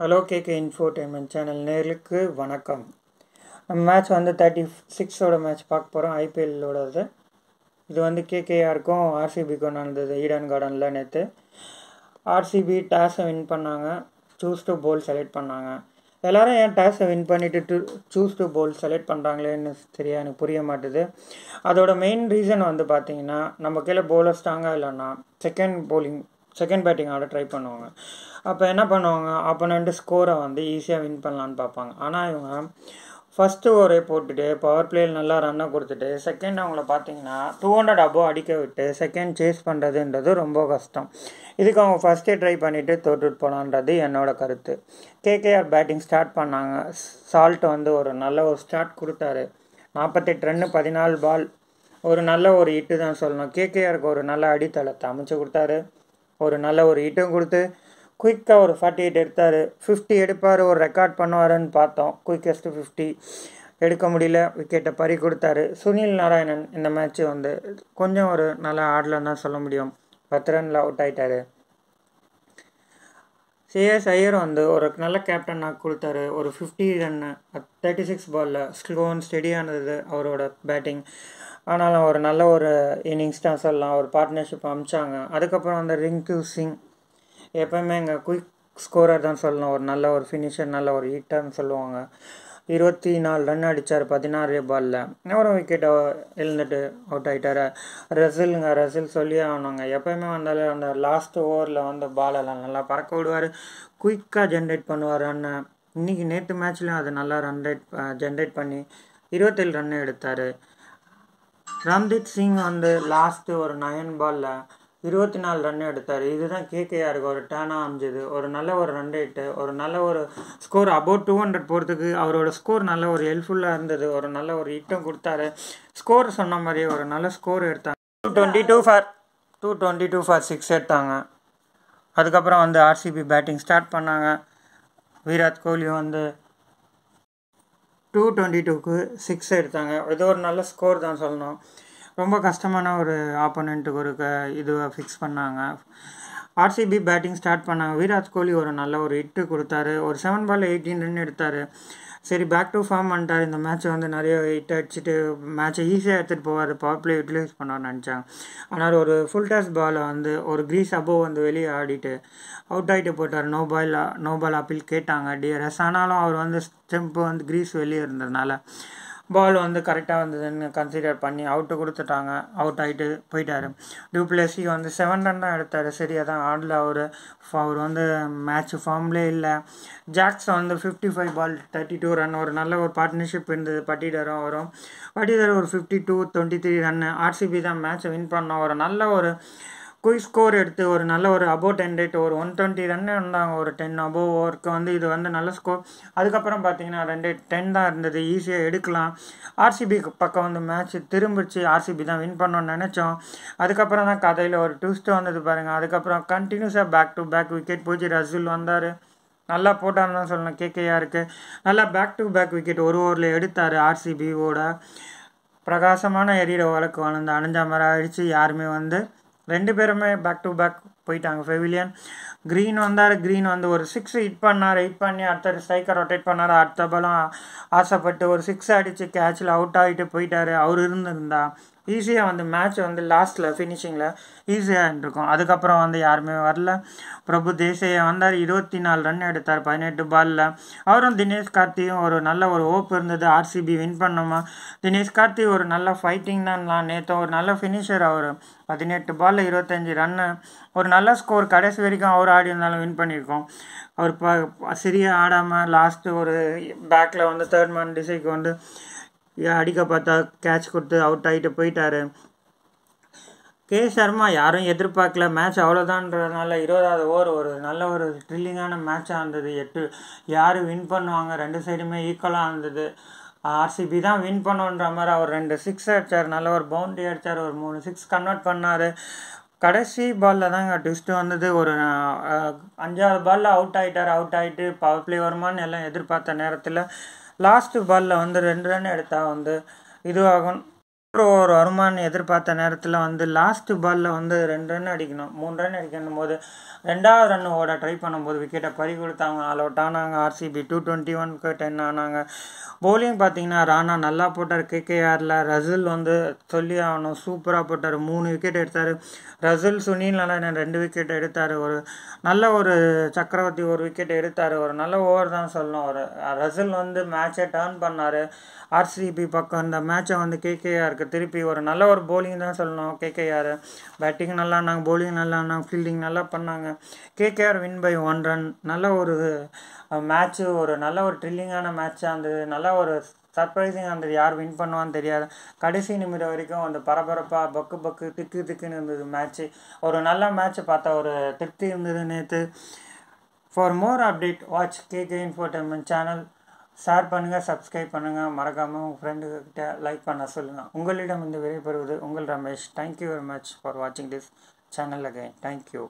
Hello KK infotainment channel நேர்களுக்கு வணக்கம். நம்ம மேட்ச் வந்து 36ஓட மேட்ச் பார்க்க போகிறோம். ஐபிஎல்லோடது. இது வந்து கேகேஆருக்கும் ஆர்சிபிக்கும் நடந்தது ஈடன் கார்டனில் நேற்று. ஆர்சிபி டாஸை வின் பண்ணாங்க, சூஸ் டு போல் செலக்ட் பண்ணாங்க. எல்லோரும் ஏன் டாஸை வின் பண்ணிவிட்டு சூஸ் டு போல் செலக்ட் பண்ணுறாங்களேன்னு எனக்கு புரிய மாட்டுது. அதோட மெயின் ரீசன் வந்து பார்த்தீங்கன்னா, நம்ம கீழே போலர் ஸ்ட்ராங்காக இல்லைன்னா செகண்ட் பேட்டிங் ஆட ட்ரை பண்ணுவாங்க. அப்போ என்ன பண்ணுவாங்க, ஆப்போனண்ட் ஸ்கோரை வந்து ஈஸியாக வின் பண்ணலான்னு பார்ப்பாங்க. ஆனால் இவங்க ஃபஸ்ட்டு ஓவரே போட்டுட்டு பவர் பிளேயில் நல்லா ரன்னை கொடுத்துட்டு செகண்ட் அவங்கள பார்த்தீங்கன்னா 200 அபோவ் அடிக்க விட்டு செகண்ட் சேஸ் பண்ணுறதுன்றது ரொம்ப கஷ்டம். இதுக்கு அவங்க ஃபஸ்ட்டே ட்ரை பண்ணிவிட்டு தோற்றுட்டு போகலான்றது என்னோட கருத்து. கேகேஆர் பேட்டிங் ஸ்டார்ட் பண்ணாங்க. சால்ட் வந்து ஒரு நல்ல ஒரு ஸ்டார்ட் கொடுத்தாரு. 48 ரன்னு 14 பால், ஒரு நல்ல ஒரு ஹிட்டு தான் சொல்லணும். கேகேஆருக்கு ஒரு நல்ல அடித்தளத்தை அமைச்சு கொடுத்தாரு. ஒரு நல்ல ஒரு ஹிட்டும் கொடுத்து குயிக்காக ஒரு 48 எடுத்தார். 50 எடுப்பார், ஒரு ரெக்கார்ட் பண்ணுவாருன்னு பார்த்தோம். குயிக்கஸ்ட் 50 எடுக்க முடியல, விக்கெட்டை பறி கொடுத்தாரு. சுனில் நாராயணன் இந்த மேட்ச்சு வந்து கொஞ்சம் ஒரு நல்லா ஆடலன்னு தான் சொல்ல முடியும். 10 ரனில் அவுட் ஆகிட்டார். சிஎஸ் ஐயர் வந்து ஒரு நல்ல கேப்டனாக கொடுத்தாரு. ஒரு 50 ரன்னு 36 பாலில் ஸ்லோ அண்ட் ஸ்டெடியானது அவரோட பேட்டிங். ஆனாலும் ஒரு நல்ல ஒரு இன்னிங்ஸ் தான் சொல்லலாம். ஒரு பார்ட்னர்ஷிப் அமிச்சாங்க. அதுக்கப்புறம் அந்த ரிங்கு சிங் எப்போயுமே இங்கே குயிக் ஸ்கோரர் தான் சொல்லணும். ஒரு நல்ல ஒரு ஃபினிஷர், நல்ல ஒரு ஹிட்டர்னு சொல்லுவாங்க. 24 ரன் அடித்தார் 16 பாலில். ஒரு விக்கெட்டை எழுந்துட்டு அவுட் ஆகிட்டார். ரசில் சொல்லியே ஆகணுங்க. எப்போயுமே வந்தாலும் அந்த லாஸ்ட் ஓவரில் வந்து பாலெல்லாம் நல்லா பறக்க விடுவார். குயிக்காக ஜென்ரேட் பண்ணுவார் ரன்னை. நேற்று மேட்ச்லேயும் அது நல்லா ஜென்ரேட் பண்ணி 27 ரன் எடுத்தார். ரம்தீப் சிங் வந்து லாஸ்ட்டு ஒரு 9 பாலில் 24 ரன் எடுத்தார். இதுதான் கேகேஆருக்கு ஒரு டேனாக அமைஞ்சது. ஒரு நல்ல ஒரு ரன் ரேட்டு, ஒரு நல்ல ஒரு ஸ்கோர் அபவுட் 200 போகிறதுக்கு அவரோட ஸ்கோர் நல்ல ஒரு ஹெல்ப்ஃபுல்லாக இருந்தது. ஒரு நல்ல ஒரு ஹிட்டும் கொடுத்தாரு. ஸ்கோர் சொன்ன மாதிரியே ஒரு நல்ல ஸ்கோர் எடுத்தாங்க. 222 ஃபார் 6 எடுத்தாங்க. அதுக்கப்புறம் வந்து ஆர்சிபி பேட்டிங் ஸ்டார்ட் பண்ணாங்க. விராட் கோலி வந்து 222க்கு 6 எடுத்தாங்க. இது ஒரு நல்ல ஸ்கோர் தான் சொல்லணும். ரொம்ப கஷ்டமான ஒரு ஆப்போனண்ட்டுக்கு ஒரு இதுவாக ஃபிக்ஸ் பண்ணாங்க. ஆர்சிபி பேட்டிங் ஸ்டார்ட் பண்ணாங்க. விராட் கோலி ஒரு நல்ல ஒரு ஹிட்டு கொடுத்தாரு. ஒரு 7 பாலில் 18 ரன் எடுத்தார். சரி, பேக் டு ஃபார்ம் பண்ணிட்டார். இந்த மேட்ச்சை வந்து நிறைய ஹிட் அடிச்சுட்டு மேட்ச்சை ஈஸியாக எடுத்துகிட்டு போவார், பவர் பிளே யூட்டிலைஸ் பண்ணுவார்னு நினச்சாங்க. ஆனால் ஒரு ஃபுல் டாஸ் பாலை வந்து ஒரு கிரீஸ் அபோவ் வந்து வெளியே ஆடிட்டு அவுட் ஆகிட்டு போட்டார். நோ பால் அப்பீல் கேட்டாங்க டிஆர்எஸ். ஆனாலும் அவர் வந்து ஸ்டெம்ப்பு வந்து கிரீஸ் வெளியே இருந்ததுனால பால் வந்து கரெக்டாக வந்ததுன்னு கன்சிடர் பண்ணி அவுட்டு கொடுத்துட்டாங்க. அவுட் ஆகிட்டு போயிட்டார். டூப்ளேசி வந்து 7 ரன் தான் எடுத்தார். சரியாக தான் ஆடல. அவர் வந்து மேட்ச் ஃபார்ம்லே இல்லை. ஜாக்ஸ் வந்து 55 பால் 32 ரன், ஒரு நல்ல ஒரு பார்ட்னர்ஷிப் இருந்தது. பட்டிதரும் ஒரு 52-23 ரன்னு. ஆர்சிபி தான் மேட்ச்சை வின் பண்ணோம். ஒரு நல்ல ஒரு குயிக் ஸ்கோர் எடுத்து ஒரு நல்ல ஒரு அபோவ் 10 ரேட், ஒரு 120 ரன்னு இருந்தாங்க. ஒரு 10 அபோவ் ஓவருக்கு வந்து இது வந்து நல்ல ஸ்கோர். அதுக்கப்புறம் பார்த்தீங்கன்னா 10 தான் இருந்தது, ஈஸியாக எடுக்கலாம். ஆர்சிபி பக்கம் வந்து மேட்ச் திரும்பிச்சு. ஆர்சிபி தான் வின் பண்ணோன்னு நினச்சோம். அதுக்கப்புறம் தான் கதையில் ஒரு ட்விஸ்ட்டு வந்தது பாருங்கள். அதுக்கப்புறம் கண்டினியூஸாக பேக் டு பேக் விக்கெட் போச்சு. ரசில் வந்தார், நல்லா போட்டான்னு தான் சொல்லணும். கேகேஆருக்கு நல்லா பேக் டு பேக் விக்கெட் ஒரு ஓவரில் எடுத்தார். ஆர்சிபியோட பிரகாசமான எரியிற வழக்கு வளர்ந்து அணைஞ்ச மாதிரி ஆயிடுச்சு. யாருமே வந்து 2 பேருமே பேக் டு பேக் போயிட்டாங்க. பெவிலியன் க்ரீன் வந்து ஒரு 6 ஹிட் பண்ணி அடுத்த ஸ்ட்ரைக்கர் ரொட்டேட் பண்ணார். அடுத்த பாலும் ஆசைப்பட்டு ஒரு 6 அடித்து கேட்சில் அவுட் ஆகிட்டு போயிட்டார். அவர் இருந்திருந்தா ஈஸியாக வந்து மேட்ச் வந்து லாஸ்ட்டில் ஃபினிஷிங்கில் ஈஸியாக இருந்திருக்கும். அதுக்கப்புறம் வந்து யாருமே வரல. பிரபு தேசாய் வந்தார், 24 ரன் எடுத்தார் 18 பாலில். அவரும் தினேஷ் கார்த்தியும் ஒரு நல்ல ஒரு ஹோப் இருந்தது ஆர்சிபி வின் பண்ணோமா. தினேஷ் கார்த்தி ஒரு நல்ல ஃபைட்டிங் தான். நேற்று ஒரு நல்ல ஃபினிஷர். அவர் 18 பாலில் 25 ரன்னு, ஒரு நல்ல ஸ்கோர். கடைசி வரைக்கும் அவர் ஆடி இருந்தாலும் வின் பண்ணியிருக்கோம். அவர் சரியாக ஆடாமல் லாஸ்ட்டு ஒரு பேக்கில் வந்து தேர்ட் மேன் டிசைக்கு வந்து அடிக்க பார்த்தா கேட்ச் கொடுத்து அவுட் ஆகிட்டு போயிட்டார். கே சர்மா யாரும் எதிர்பார்க்கல. மேட்ச் அவ்வளோதான்றதுனால 20வது ஓவர் ஒரு நல்ல ஒரு த்ரில்லிங்கான மேட்சாக இருந்தது. யார் வின் பண்ணுவாங்க, 2 சைடுமே ஈக்குவலாக இருந்தது. ஆர்சிபி தான் வின் பண்ணுன்ற மாதிரி அவர் 2 6 அடித்தார். நல்ல ஒரு பவுண்டரி அடித்தார். ஒரு 3 6 கன்வெர்ட் பண்ணார். கடைசி பாலில் தாங்க ட்விஸ்ட்டு வந்தது. ஒரு 5வது பாலில் அவுட் ஆகிட்டு பவர் பிளே வருமானு எல்லாம் எதிர்பார்த்த நேரத்தில் லாஸ்ட்டு பாலில் வந்து 2 ரன் எடுத்தால் வந்து இதுவாகும். ஒரு வருமானம் எதிர்பார்த்த நேரத்தில் வந்து லாஸ்ட் பாலில் வந்து 2 ரன் அடிக்கணும், 3 ரன் அடிக்கணும் போது 2வது ரன் ஓட ட்ரை பண்ணும்போது விக்கெட்டை பறி கொடுத்தாங்க. ஆல் அவுட் ஆனாங்க. ஆர்சிபி 221க்கு 10 ஆனாங்க. பவுலிங் பார்த்தீங்கன்னா ராணா நல்லா போட்டார். கேகேஆரில் ரசில் வந்து சொல்லி ஆகணும், சூப்பராக போட்டார். 3 விக்கெட் எடுத்தார். ரசில் சுனில் நாராயணன் 2 விக்கெட் எடுத்தார். ஒரு நல்ல ஒரு சக்கரவர்த்தி 1 விக்கெட் எடுத்தார். ஒரு நல்ல ஓவர் தான் சொல்லணும். ஒரு ரசில் வந்து மேட்சை டர்ன் பண்ணார். ஆர்சிபி பக்கம் இந்த மேட்சை வந்து கேகேஆருக்கு திருப்பி ஒரு நல்ல ஒரு பவுலிங் தான் சொல்லணும். கேகேஆர் பேட்டிங் நல்லா ஆனாங்க, பவுலிங் நல்லா ஆனாங்க, ஃபீல்டிங் நல்லா பண்ணாங்க. KKR win by 1 run. நல்ல ஒரு மேட்ச்சு, ஒரு நல்ல ஒரு த்ரில்லிங்கான மேட்சாக இருந்தது. நல்ல ஒரு சர்ப்ரைசிங்காக இருந்தது. யார் வின் பண்ணுவான்னு தெரியாது. கடைசி நிமிடம் வரைக்கும் அந்த பரபரப்பாக பக்கு திக்குன்னு இருந்தது மேட்ச்சு. ஒரு நல்ல மேட்ச்சு பார்த்தா ஒரு திருப்தி இருந்தது நேற்று. For more update watch KK infotainment channel. Share பண்ணுங்கள், சப்ஸ்கிரைப் பண்ணுங்கள், மறக்காமல் உங்கள் ஃப்ரெண்டுக்கிட்ட லைக் பண்ண சொல்லுங்கள். உங்களிடம் இந்த விடைபெறுவது உங்கள் Ramesh. Thank you very much for வாட்சிங் திஸ் சேனல் அகைன். தேங்க்யூ.